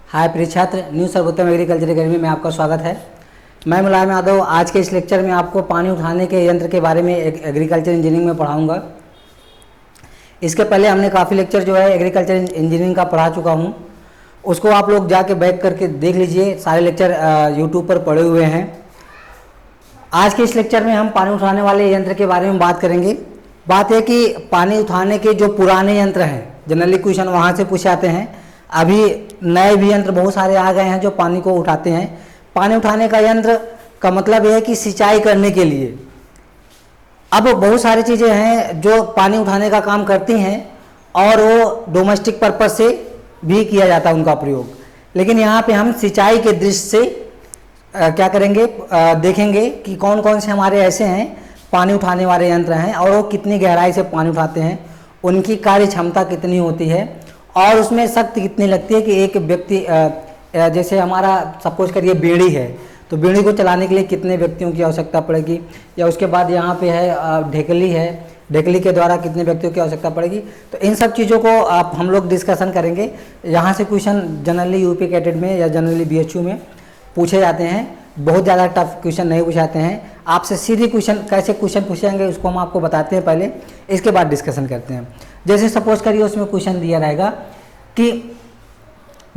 हाय प्रिय छात्र, न्यू सर्वोत्तम एग्रीकल्चर अकेडमी में आपका स्वागत है। मैं मुलायम यादव आज के इस लेक्चर में आपको पानी उठाने के यंत्र के बारे में एग्रीकल्चर इंजीनियरिंग में पढ़ाऊंगा। इसके पहले हमने काफ़ी लेक्चर जो है एग्रीकल्चर इंजीनियरिंग का पढ़ा चुका हूं, उसको आप लोग जाके बैक करके देख लीजिए। सारे लेक्चर यूट्यूब पर पड़े हुए हैं। आज के इस लेक्चर में हम पानी उठाने वाले यंत्र के बारे में बात करेंगे। बात है कि पानी उठाने के जो पुराने यंत्र हैं, जनरली क्वेश्चन वहाँ से पूछे जाते हैं। अभी नए भी यंत्र बहुत सारे आ गए हैं जो पानी को उठाते हैं। पानी उठाने का यंत्र का मतलब यह है कि सिंचाई करने के लिए। अब बहुत सारी चीज़ें हैं जो पानी उठाने का काम करती हैं और वो डोमेस्टिक पर्पस से भी किया जाता है उनका प्रयोग। लेकिन यहाँ पे हम सिंचाई के दृष्टि से क्या करेंगे, देखेंगे कि कौन कौन से हमारे ऐसे हैं पानी उठाने वाले यंत्र हैं और वो कितनी गहराई से पानी उठाते हैं, उनकी कार्य क्षमता कितनी होती है और उसमें शक्ति कितनी लगती है कि एक व्यक्ति जैसे हमारा सपोज करिए बेड़ी है, तो बेड़ी को चलाने के लिए कितने व्यक्तियों की आवश्यकता पड़ेगी, या उसके बाद यहाँ पे है ढेकली है, ढेकली के द्वारा कितने व्यक्तियों की आवश्यकता पड़ेगी। तो इन सब चीज़ों को आप हम लोग डिस्कशन करेंगे। यहाँ से क्वेश्चन जनरली यूपी कैडेट में या जनरली बीएचयू में पूछे जाते हैं। बहुत ज़्यादा टफ क्वेश्चन नहीं पूछाते हैं, आपसे सीधे क्वेश्चन कैसे क्वेश्चन पूछेंगे उसको हम आपको बताते हैं पहले, इसके बाद डिस्कशन करते हैं। जैसे सपोज करिए उसमें क्वेश्चन दिया रहेगा कि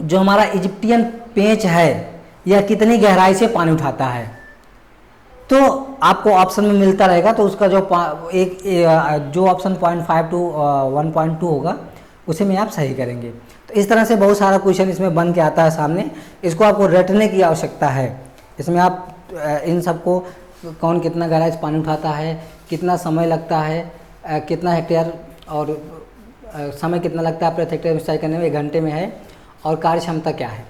जो हमारा इजिप्टियन पेंच है यह कितनी गहराई से पानी उठाता है, तो आपको ऑप्शन में मिलता रहेगा। तो उसका जो जो ऑप्शन 0.5 to 1.2 होगा उसे में आप सही करेंगे। तो इस तरह से बहुत सारा क्वेश्चन इसमें बन के आता है सामने। इसको आपको रटने की आवश्यकता है। इसमें आप इन सबको कौन कितना गहराई से पानी उठाता है, कितना समय लगता है, कितना हेक्टेयर और समय कितना लगता है प्रति हेक्टेयर सिंचाई करने में, 1 घंटे में है, और कार्य क्षमता क्या है।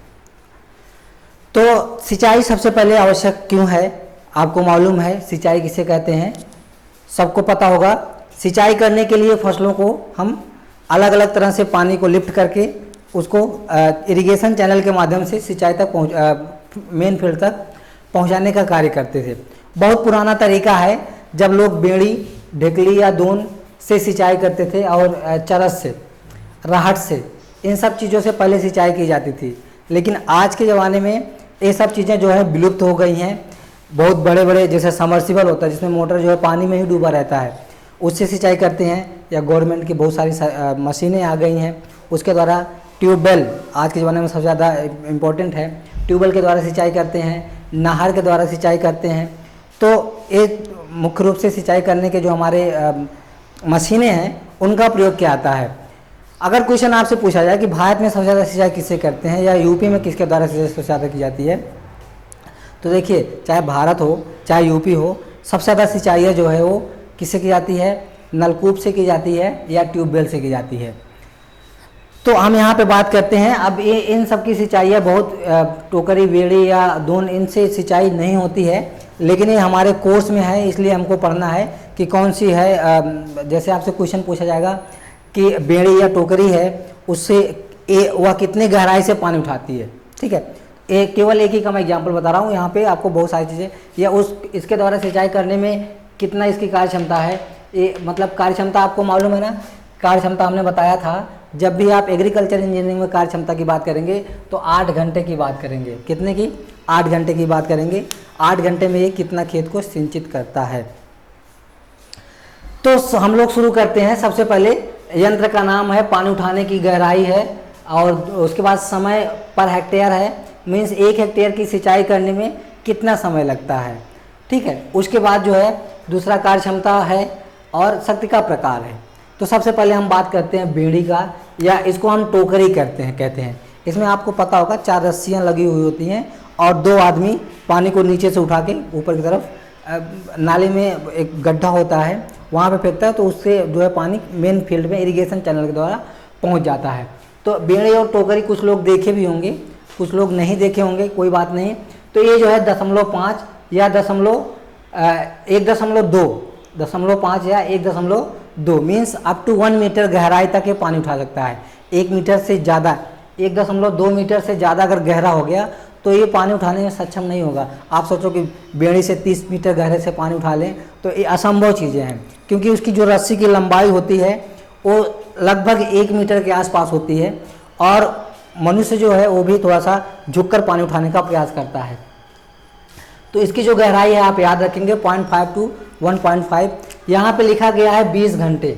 तो सिंचाई सबसे पहले आवश्यक क्यों है, आपको मालूम है सिंचाई किसे कहते हैं, सबको पता होगा। सिंचाई करने के लिए फसलों को हम अलग अलग तरह से पानी को लिफ्ट करके उसको इरिगेशन चैनल के माध्यम से सिंचाई तक मेन फील्ड तक पहुंचाने का कार्य करते थे। बहुत पुराना तरीका है जब लोग बेड़ी, ढेकली या दोन से सिंचाई करते थे और चरस से, राहट से, इन सब चीज़ों से पहले सिंचाई की जाती थी। लेकिन आज के ज़माने में ये सब चीज़ें जो है विलुप्त हो गई हैं। बहुत बड़े बड़े जैसे समर्सिबल होता है जिसमें मोटर जो है पानी में ही डूबा रहता है, उससे सिंचाई करते हैं, या गवर्नमेंट की बहुत सारी मशीनें आ गई हैं उसके द्वारा। ट्यूबवेल आज के ज़माने में सबसे ज़्यादा इम्पोर्टेंट है। ट्यूबवेल के द्वारा सिंचाई करते हैं, नहर के द्वारा सिंचाई करते हैं। तो ये मुख्य रूप से सिंचाई करने के जो हमारे मशीनें हैं उनका प्रयोग किया आता है। अगर क्वेश्चन आपसे पूछा जाए कि भारत में सबसे ज़्यादा सिंचाई किससे करते हैं या यूपी में किसके द्वारा सिंचाई सबसे ज़्यादा की जाती है, तो देखिए चाहे भारत हो चाहे यूपी हो, सबसे ज़्यादा सिंचाई जो है वो किससे की जाती है, नलकूप से की जाती है या ट्यूबवेल से की जाती है। तो हम यहाँ पे बात करते हैं। अब ये इन सब की सिंचाई बहुत टोकरी, बेड़ी या दोन, इनसे सिंचाई नहीं होती है, लेकिन ये हमारे कोर्स में है इसलिए हमको पढ़ना है कि कौन सी है। जैसे आपसे क्वेश्चन पूछा जाएगा कि बेड़ी या टोकरी है उससे वह कितनी गहराई से पानी उठाती है, ठीक है। केवल एक ही का मैं एग्जांपल बता रहा हूँ, यहाँ पे आपको बहुत सारी चीज़ें, या इसके द्वारा सिंचाई करने में कितना इसकी कार्य क्षमता है। ये मतलब कार्य क्षमता आपको मालूम है ना, कार्य क्षमता हमने बताया था। जब भी आप एग्रीकल्चर इंजीनियरिंग में कार्य क्षमता की बात करेंगे तो 8 घंटे की बात करेंगे। कितने की? 8 घंटे की बात करेंगे। 8 घंटे में ये कितना खेत को सिंचित करता है। तो हम लोग शुरू करते हैं। सबसे पहले यंत्र का नाम है, पानी उठाने की गहराई है, और उसके बाद समय पर हेक्टेयर है, मीन्स 1 हेक्टेयर की सिंचाई करने में कितना समय लगता है, ठीक है। उसके बाद जो है दूसरा कार्य क्षमता है और शक्ति का प्रकार है। तो सबसे पहले हम बात करते हैं बेड़ी का, या इसको हम टोकरी कहते हैं। इसमें आपको पता होगा 4 रस्सियाँ लगी हुई होती हैं और 2 आदमी पानी को नीचे से उठा के ऊपर की तरफ नाले में एक गड्ढा होता है वहाँ पे फेंकता है, तो उससे जो है पानी मेन फील्ड में इरिगेशन चैनल के द्वारा पहुँच जाता है। तो बेड़ी और टोकरी कुछ लोग देखे भी होंगे, कुछ लोग नहीं देखे होंगे, कोई बात नहीं। तो ये जो है 0.5 या 1.5 या 1.2 मीन्स अप टू 1 मीटर गहराई तक ये पानी उठा सकता है। 1 मीटर से ज़्यादा, 1.2 मीटर से ज़्यादा अगर गहरा हो गया तो ये पानी उठाने में सक्षम नहीं होगा। आप सोचो कि बेड़ी से 30 मीटर गहरे से पानी उठा लें तो ये असंभव चीज़ें हैं, क्योंकि उसकी जो रस्सी की लंबाई होती है वो लगभग 1 मीटर के आसपास होती है, और मनुष्य जो है वो भी थोड़ा सा झुककर पानी उठाने का प्रयास करता है। तो इसकी जो गहराई है आप याद रखेंगे 0.5 टू 1.5। यहाँ पे लिखा गया है 20 घंटे,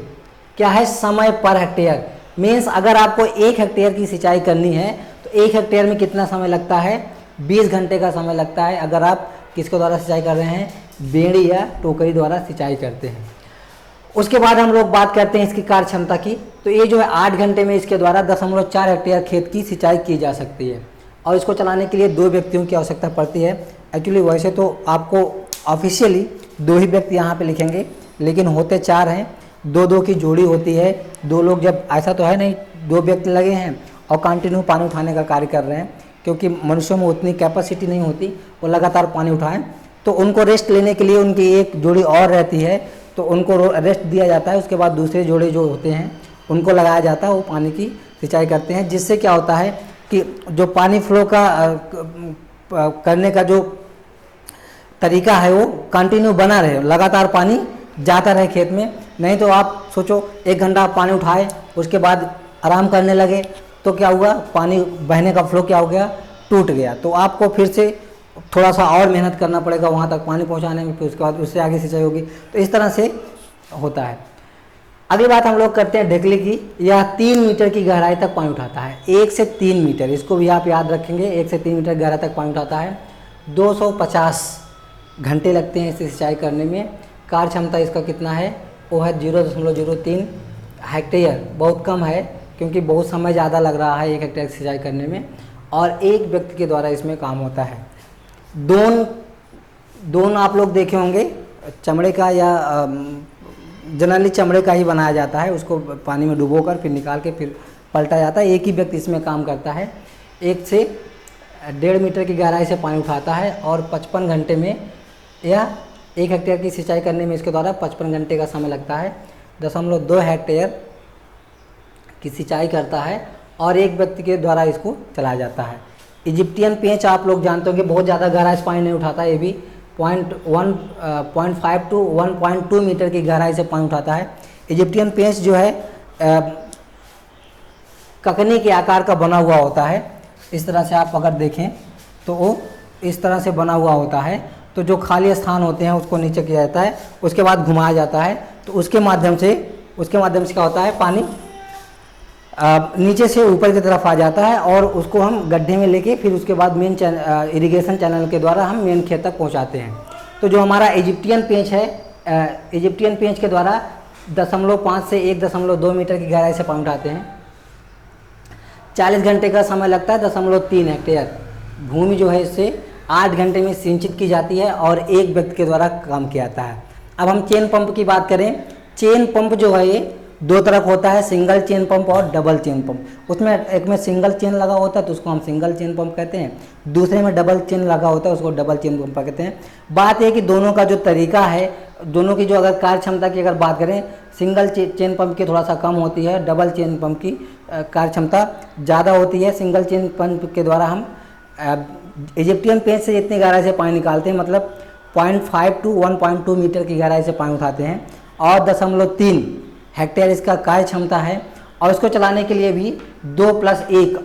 क्या है, समय पर हेक्टेयर। मीन्स अगर आपको 1 हेक्टेयर की सिंचाई करनी है तो 1 हेक्टेयर में कितना समय लगता है, 20 घंटे का समय लगता है। अगर आप किसके द्वारा सिंचाई कर रहे हैं, बेड़ी या टोकरी द्वारा सिंचाई करते हैं। उसके बाद हम लोग बात करते हैं इसकी कार्य क्षमता की। तो ये जो है 8 घंटे में इसके द्वारा 0.4 हेक्टेयर खेत की सिंचाई की जा सकती है। और इसको चलाने के लिए 2 व्यक्तियों की आवश्यकता पड़ती है। एक्चुअली वैसे तो आपको ऑफिशियली 2 ही व्यक्ति यहाँ पे लिखेंगे, लेकिन होते 4 हैं, 2-2 की जोड़ी होती है। 2 लोग जब, ऐसा तो है नहीं 2 व्यक्ति लगे हैं और कंटिन्यू पानी उठाने का कार्य कर रहे हैं, क्योंकि मनुष्यों में उतनी कैपेसिटी नहीं होती वो लगातार पानी उठाएं। तो उनको रेस्ट लेने के लिए उनकी एक जोड़ी और रहती है, तो उनको रेस्ट दिया जाता है। उसके बाद दूसरे जोड़े जो होते हैं उनको लगाया जाता है, वो पानी की सिंचाई करते हैं। जिससे क्या होता है कि जो पानी फ्लो का करने का जो तरीका है वो कंटिन्यू बना रहे, लगातार पानी जाता रहे खेत में। नहीं तो आप सोचो 1 घंटा आप पानी उठाए, उसके बाद आराम करने लगे तो क्या हुआ, पानी बहने का फ्लो क्या हो गया, टूट गया। तो आपको फिर से थोड़ा सा और मेहनत करना पड़ेगा वहाँ तक पानी पहुँचाने में, फिर उसके बाद उससे आगे सिंचाई होगी। तो इस तरह से होता है। अगली बात हम लोग करते हैं ढेकली की। यह 3 मीटर की गहराई तक पानी उठाता है, 1 से 3 मीटर, इसको भी आप याद रखेंगे। 1 से 3 मीटर गहराई तक पानी उठाता है। 250 घंटे लगते हैं इसे सिंचाई करने में। कार्य क्षमता इसका कितना है, वो है 0.03 हेक्टेयर। बहुत कम है क्योंकि बहुत समय ज़्यादा लग रहा है 1 हेक्टेयर की सिंचाई करने में, और 1 व्यक्ति के द्वारा इसमें काम होता है। दोन आप लोग देखे होंगे, चमड़े का या जनरली चमड़े का ही बनाया जाता है। उसको पानी में डुबोकर फिर निकाल के फिर पलटा जाता है। 1 ही व्यक्ति इसमें काम करता है। 1 से 1.5 मीटर की गहराई से पानी उठाता है और 55 घंटे में, या 1 हेक्टेयर की सिंचाई करने में इसके द्वारा 55 घंटे का समय लगता है। 0.2 हेक्टेयर की सिंचाई करता है और 1 व्यक्ति के द्वारा इसको चलाया जाता है। इजिप्टियन पेंच आप लोग जानते होंगे, बहुत ज़्यादा गहराई से पानी नहीं उठाता। ये भी 0.5 टू 1.2 मीटर की गहराई से पानी उठाता है। इजिप्टियन पेंच जो है ककनी के आकार का बना हुआ होता है। इस तरह से आप अगर देखें तो वो इस तरह से बना हुआ होता है। तो जो खाली स्थान होते हैं उसको नीचे किया जाता है, उसके बाद घुमाया जाता है। तो उसके माध्यम से क्या होता है, पानी नीचे से ऊपर की तरफ आ जाता है और उसको हम गड्ढे में लेके फिर उसके बाद मेन इरिगेशन चैनल के द्वारा हम मेन खेत तक पहुंचाते हैं। तो जो हमारा इजिप्टियन पेंच है, इजिप्टियन पेंच के द्वारा 0.5 से 1.2 मीटर की गहराई से पानी उठाते हैं। 40 घंटे का समय लगता है। 0.3 हेक्टेयर भूमि जो है इससे 8 घंटे में सिंचित की जाती है और 1 व्यक्ति के द्वारा काम किया जाता है। अब हम चेन पंप की बात करें। चेन पंप जो है ये 2 तरफ होता है, सिंगल चेन पंप और डबल चेन पंप। उसमें एक में सिंगल चेन लगा होता है तो उसको हम सिंगल चेन पंप कहते हैं, दूसरे में डबल चेन लगा होता है उसको डबल चेन पंप कहते हैं। बात है कि दोनों का जो तरीका है, दोनों की जो अगर कार्य क्षमता की अगर बात करें, सिंगल चेन पंप की थोड़ा सा कम होती है, डबल चेन पंप की कार्य क्षमता ज़्यादा होती है। सिंगल चेन पंप के द्वारा हम इजिप्टियन पेंच से इतनी गहराई से पानी निकालते हैं, मतलब 0.5 टू 1.2 मीटर की गहराई से पानी उठाते हैं और 0.3 हेक्टेयर इसका कार्य क्षमता है। और इसको चलाने के लिए भी 2 + 1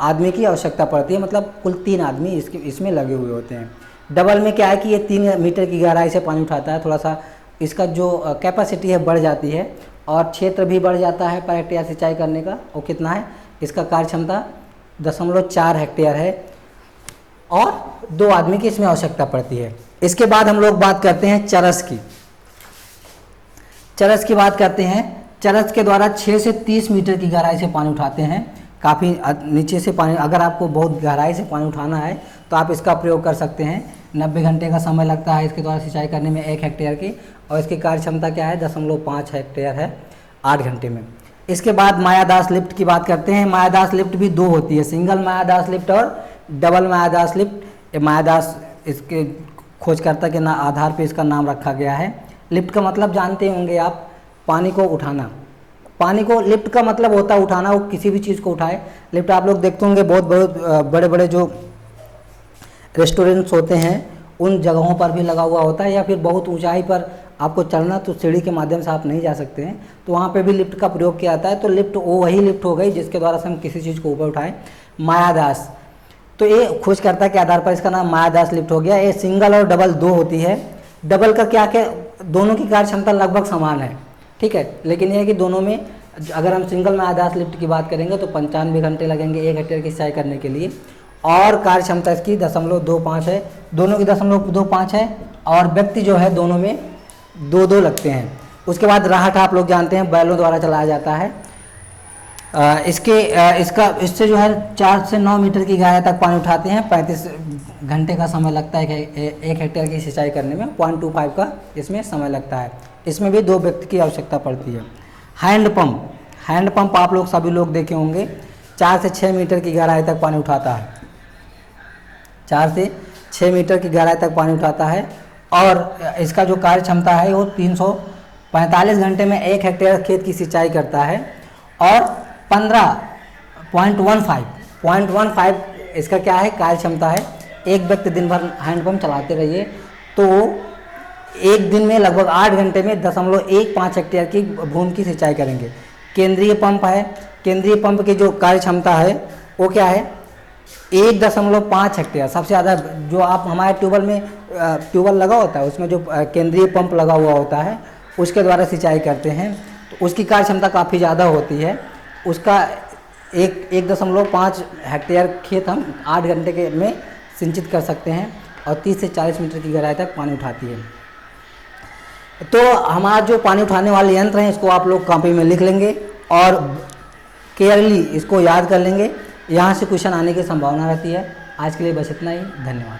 आदमी की आवश्यकता पड़ती है, मतलब कुल 3 आदमी इसमें लगे हुए होते हैं। डबल में क्या है कि ये 3 मीटर की गहराई से पानी उठाता है, थोड़ा सा इसका जो कैपेसिटी है बढ़ जाती है और क्षेत्र भी बढ़ जाता है पर हेक्टेयर सिंचाई करने का। और कितना है इसका कार्य क्षमता 0.4 हेक्टेयर है और 2 आदमी की इसमें आवश्यकता पड़ती है। इसके बाद हम लोग बात करते हैं चरस की। चरस की बात करते हैं। चरस के द्वारा 6 से 30 मीटर की गहराई से पानी उठाते हैं, काफ़ी नीचे से पानी। अगर आपको बहुत गहराई से पानी उठाना है तो आप इसका प्रयोग कर सकते हैं। 90 घंटे का समय लगता है इसके द्वारा सिंचाई करने में 1 हेक्टेयर की, और इसकी कार्य क्षमता क्या है 0.5 हेक्टेयर है 8 घंटे में। इसके बाद मायादास लिफ्ट की बात करते हैं। मायादास लिफ्ट भी 2 होती है, सिंगल मायादास लिफ्ट और डबल मायादास लिफ्ट। मायादास इसके खोजकर्ता के आधार पर इसका नाम रखा गया है। लिफ्ट का मतलब जानते होंगे आप, पानी को उठाना। पानी को, लिफ्ट का मतलब होता है उठाना, वो किसी भी चीज़ को उठाए। लिफ्ट आप लोग देखते होंगे बहुत बड़े बड़े जो रेस्टोरेंट्स होते हैं उन जगहों पर भी लगा हुआ होता है, या फिर बहुत ऊंचाई पर आपको चढ़ना तो सीढ़ी के माध्यम से आप नहीं जा सकते हैं तो वहाँ पे भी लिफ्ट का प्रयोग किया जाता है। तो लिफ्ट वो वही लिफ्ट हो गई जिसके द्वारा से हम किसी चीज़ को ऊपर उठाएं। मायादास। तो ये खोज करता के आधार पर इसका नाम मायादास लिफ्ट हो गया। ये सिंगल और डबल दो होती है। डबल का क्या क्या, दोनों की कार्य क्षमता लगभग समान है, ठीक है, लेकिन ये है कि दोनों में अगर हम सिंगल मायादास लिफ्ट की बात करेंगे तो 95 घंटे लगेंगे 1 हेक्टेयर की सिंचाई करने के लिए, और कार्य क्षमता इसकी 0.25 है, दोनों की 0.25 है, और व्यक्ति जो है दोनों में 2-2 लगते हैं। उसके बाद राहट आप लोग जानते हैं बैलों द्वारा चलाया जाता है। इससे जो है 4 से 9 मीटर की गहराई तक पानी उठाते हैं। 35 घंटे का समय लगता है 1 हेक्टेयर की सिंचाई करने में। 0.25 का इसमें समय लगता है। इसमें भी 2 व्यक्ति की आवश्यकता पड़ती है। हैंड पंप आप लोग सभी लोग देखे होंगे, 4 से 6 मीटर की गहराई तक पानी उठाता है। 4 से 6 मीटर की गहराई तक पानी उठाता है, और इसका जो कार्य क्षमता है वो 345 घंटे में 1 हेक्टेयर खेत की सिंचाई करता है। और 15.15 इसका क्या है, कार्य क्षमता है। एक व्यक्ति दिन भर हैंडपम्प चलाते रहिए तो एक दिन में लगभग 8 घंटे में 0.15 हेक्टेयर की भूमि की सिंचाई करेंगे। केंद्रीय पंप है, केंद्रीय पंप की जो कार्य क्षमता है वो क्या है, 1.5 हेक्टेयर। सबसे ज़्यादा जो आप हमारे ट्यूबवेल में ट्यूबवेल लगा होता है उसमें जो केंद्रीय पंप लगा हुआ होता है उसके द्वारा सिंचाई करते हैं, तो उसकी कार्य क्षमता काफ़ी ज़्यादा होती है। उसका 1.5 हेक्टेयर खेत हम 8 घंटे के में सिंचित कर सकते हैं, और 30 से 40 मीटर की गहराई तक पानी उठाती है। तो हमारा जो पानी उठाने वाले यंत्र हैं इसको आप लोग कॉपी में लिख लेंगे और केयरली इसको याद कर लेंगे। यहाँ से क्वेश्चन आने की संभावना रहती है। आज के लिए बस इतना ही, धन्यवाद।